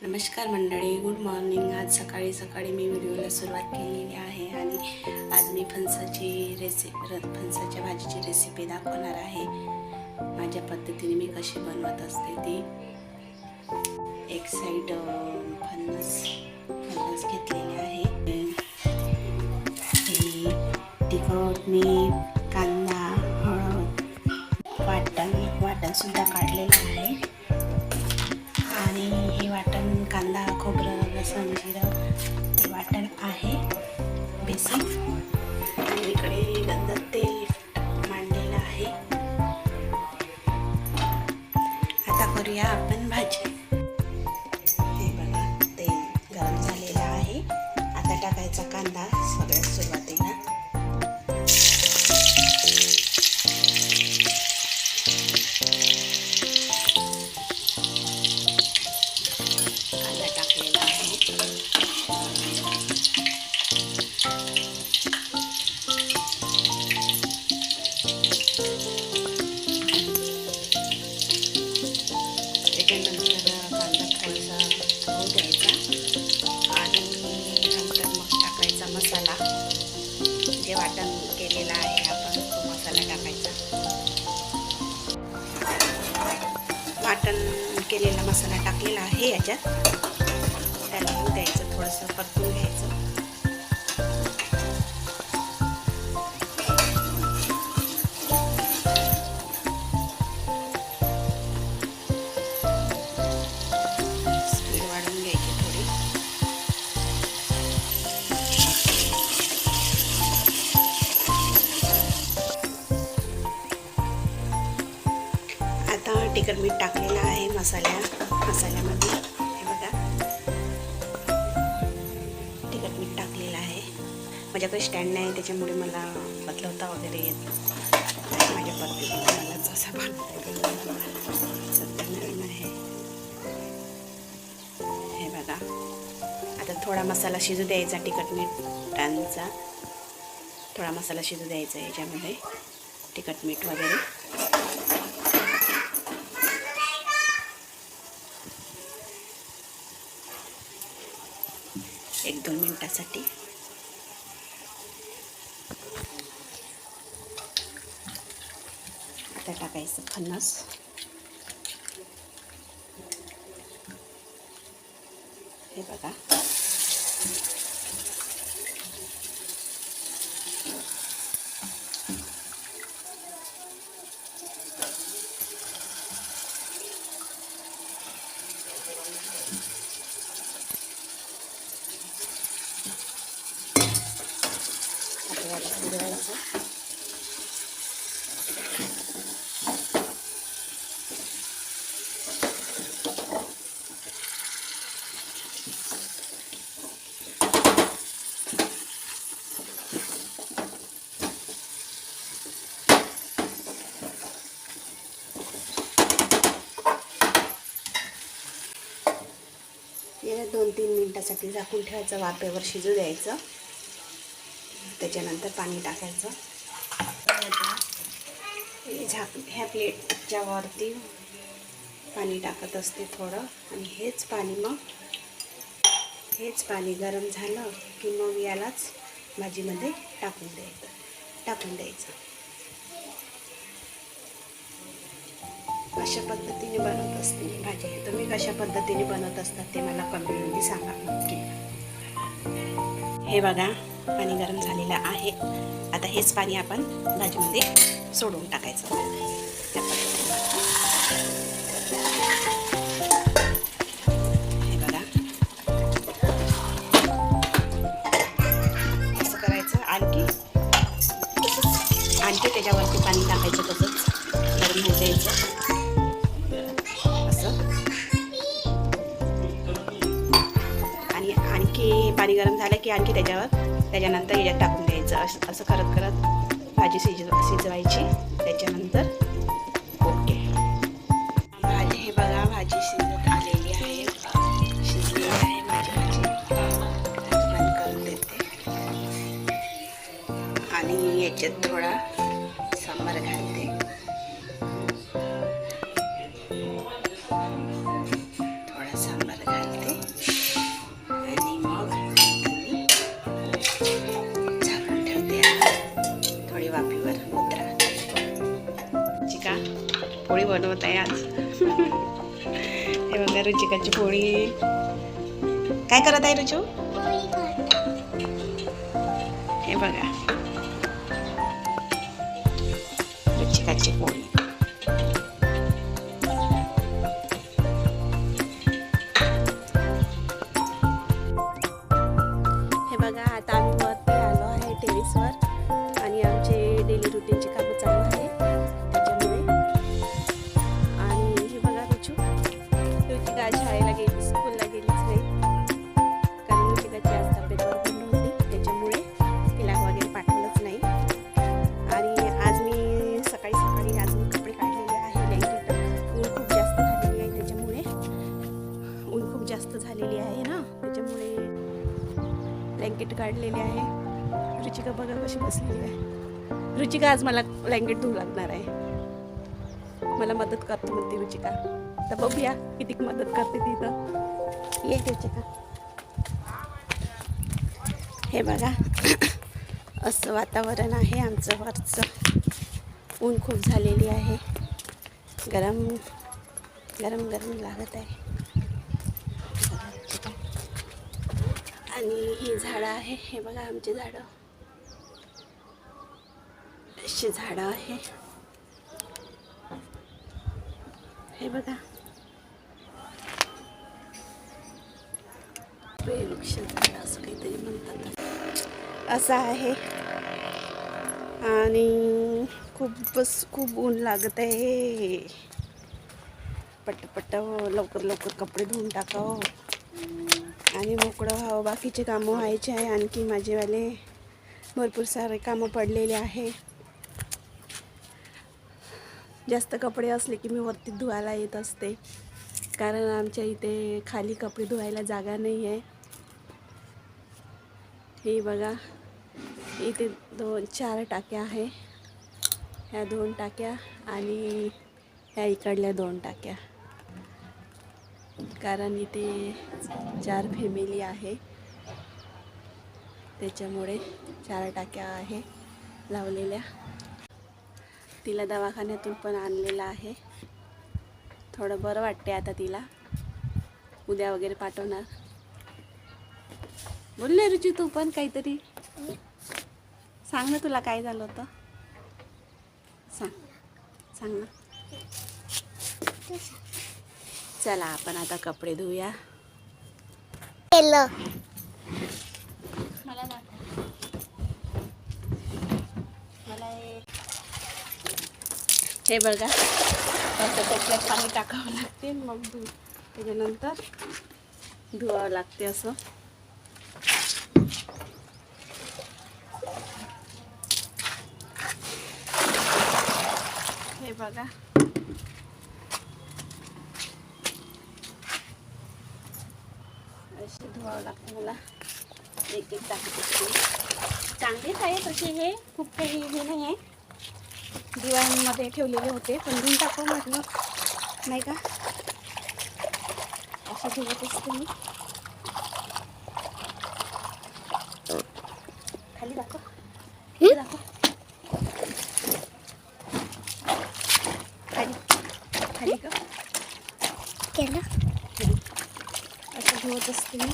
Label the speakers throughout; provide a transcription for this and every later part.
Speaker 1: नमस्कार मंडळी, good morning. आज सकाळी सकाळी मी व्हिडिओला सुरुवात केलेली आहे आणि आज मी फणसाच्या भाजीची रेसिपी दाखवणार आहे. माझ्या पद्धतीने मी कशी बनवत असते ती. एक साईड फणस घेतलेले आहे. हे तिखट, मीठ, कांदा, हळद, वाटण सुद्धा काढलेलं आहे. आणि हे वाटण कांदा, खोबरं, लसूण, जिरं हे वाटण आहे बेसिक. आणि इकडे गंधात तेल मांडलेलं आहे. आता करूया आपण भाजी. हे बघा, तेल गरम झालेलं आहे. आता टाकायचा कांदा सगळ्यात सुरुवातीला. त्याच्यानंतर कांदा थोडासा होऊ द्यायचा आणि नंतर मग टाकायचा मसाला. जे वाटण केलेला आहे आपण तो मसाला टाकायचा. वाटण केलेला मसाला टाकलेला आहे याच्यात. त्याला होऊ द्यायचं, थोडंसं परतून घ्यायचं. तिखट मीठ टाकलेलं आहे मसाल्यामध्ये. हे बघा, तिखट मीठ टाकलेलं आहे. माझ्याकडे स्टँड नाही त्याच्यामुळे मला बदलवता वगैरे येत माझ्या पद्धतीने. मला जसं सध्या नवीन आहे. हे बघा, आता थोडा मसाला शिजू द्यायचा. तिखट मीठांचा थोडा मसाला शिजू द्यायचा याच्यामध्ये, तिखट मीठ वगैरे. 1-2 मिनिटासाठी. आता टाकायचं फणस. हे बघा, फिरवायचं. याला 2-3 मिनिटासाठी झाकून ठेवायचं, वाफेवर शिजू द्यायचं. त्याच्यानंतर पाणी टाकायचं. ह्या प्लेटच्या वरती पाणी टाकत असते थोडं. आणि हेच पाणी गरम झालं की मग यालाच भाजीमध्ये टाकून द्यायचं. अशा पद्धतीने बनवत असते मी भाजी. तुम्ही कशा पद्धतीने बनवत असतात ते मला कमेंटमध्ये सांगा नक्की. हे बघा, पाणी गरम झालेलं आहे. आता हेच पाणी आपण भाजीमध्ये सोडून टाकायचं. हे बघा, असं करायचं. आणखी त्याच्यावरती पाणी टाकायचं. तसंच गरम होऊ द्यायचं असं. आणि आणखी पाणी गरम झालं की आणखी त्याच्यानंतर याच्यात टाकून द्यायचं. असं करत भाजी शिजवायची. त्याच्यानंतर ओके. हे बघा, भाजी शिजत आलेली आहे. शिजलेली आहे माझी भाजी. बंद करून देते आणि याच्यात थोडा सांबार घालते. थोडा सांबार घालते. बनवत आहे आज. हे बघा रुचिकाची पोळी. काय करत आहे रुचू? हे बघा रुचिकाची पोळी. हे बघा आता आम्ही वरती आलो आहे टेरेसवर आणि आमचे डेली रुटीनचे कामं चालू आहे त्याच्यामुळे. आणि हे बघा रुचिका शाळेला गेली, स्कूलला गेलीच नाही कारण रुचिकाची आज तब्येत बंद होती त्याच्यामुळे तिला वगैरे पाठवलंच नाही. आणि आज मी सकाळी आज मी कपडे काढलेले आहे. ऊन खूप जास्त झालेली आहे त्याच्यामुळे ऊन खूप जास्त झालेली आहे ना त्याच्यामुळे ब्लँकेट काढलेले आहे. रुचिका बघा कशी बसलेली आहे. रुचिका आज मला ब्लँकेट धुवू लागणार आहे. मला मदत करतो म्हणते रुचिका. तर बघूया किती मदत करते तिथं. ये रुचिका. हे बघा असं वातावरण आहे आमचं वरचं. ऊन खूप झालेली आहे. गरम गरम गरम लागत आहे. आणि ही झाडं आहे. हे बघा आमची झाडं, अशी झाडं आहे. हे बघा वृक्ष झाड असं काहीतरी म्हणतात असं आहे. आणि खूप ऊन लागत आहे. पट्ट लवकर लवकर कपडे धुवून टाकावं आणि मोकळं व्हावं. बाकीचे कामं व्हायचे आहे. आणखी माझेवाले भरपूर सारे कामं पडलेले आहे. जास्त कपडे असले की मी वरती धुवायला येत असते कारण आमच्या इथे खाली कपडे धुवायला जागा नाही आहे. हे बघा इथे 4 टाक्या आहे. ह्या 2 टाक्या आणि ह्या इकडल्या 2 टाक्या कारण इथे 4 फॅमिली आहे त्याच्यामुळे 4 टाक्या आहे लावलेल्या. तिला दवाखान्यातून पण आणलेलं आहे. थोडं बरं वाटते आता तिला. उद्या वगैरे पाठवणार. बोलले रुची तू पण काहीतरी सांग ना. तुला काय झालं होतं सांग ना. चला आपण आता कपडे धुया. हे बघा असं त्याच्यात पाणी टाकावं लागते मग त्याच्यानंतर धुवावं लागते असं. हे बघा असे धुवावं लागते मला. एक टाकते. चांगलेच आहे तसे. हे खूप काही हे नाही आहे. दिवाणमध्ये ठेवलेले होते पण धुवून टाकू म्हटलं नाही का. असं धुवत असते मी. खाली दाखव. खाली का केलं असं धुवत असते मी.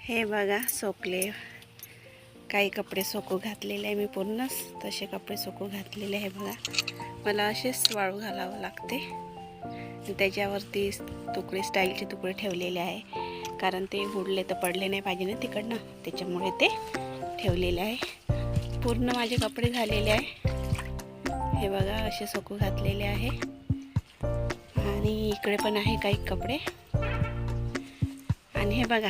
Speaker 1: हे बघा सोकले. काही कपडे सोकू घातलेले आहे मी. पूर्णच तसे कपडे सोकू घातलेले आहे बघा. मला असेच वाळू घालावं लागते. त्याच्यावरती तुकडे स्टाईलचे तुकडे ठेवलेले आहे कारण ते उडले तर पडले नाही पाहिजे ना तिकडनं त्याच्यामुळे ते ठेवलेले आहे. पूर्ण माझे कपडे झालेले आहे. हे बघा असे सोकू घातलेले आहे. आणि इकडे पण आहे काही कपडे. आणि हे बघा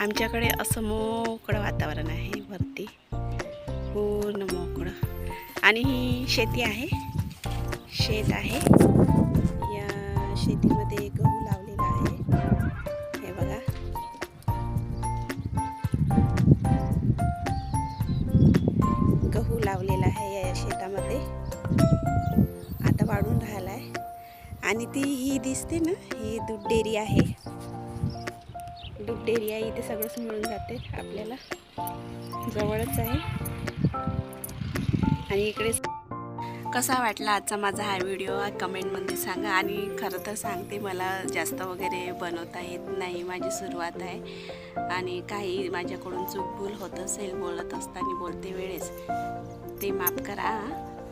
Speaker 1: आमच्याकडे असं मोकळं वातावरण आहे वरती. पूर्ण मोकळं. आणि ही शेती आहे. शेत आहे. या शेतीमध्ये गहू लावलेला आहे. हे बघा गहू लावलेला आहे या शेतामध्ये. आता वाढून राहिला आहे. आणि ती ही दिसते ना ही दूध डेअरी आहे. दूध डेअरी आहे, इथे सगळंच मिळून जाते आपल्याला, जवळच आहे. आणि इकडे कसा वाटला आजचा माझा हा व्हिडिओ कमेंटमध्ये सांगा. आणि खरं तर सांगते, मला जास्त वगैरे बनवता येत नाही, माझी सुरुवात आहे. आणि काही माझ्याकडून चूकभूल होत असेल बोलत असताना, बोलते वेळेस, ते माफ करा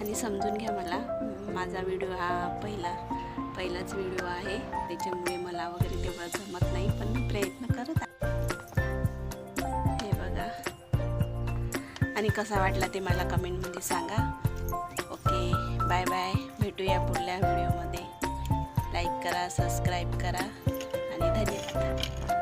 Speaker 1: आणि समजून घ्या मला. माझा व्हिडिओ हा पहिलाच व्हिडिओ आहे, त्याच्यामुळे मला वगैरे तेवढं जमत नाही, पण मी प्रयत्न करत आहे. हे बघा. आणि कसा वाटला ते मला कमेंटमध्ये सांगा. Okay, bye bye. भेटूया पुढल्या व्हिडिओमध्ये. लाईक करा, सबस्क्राईब करा आणि धन्यवाद.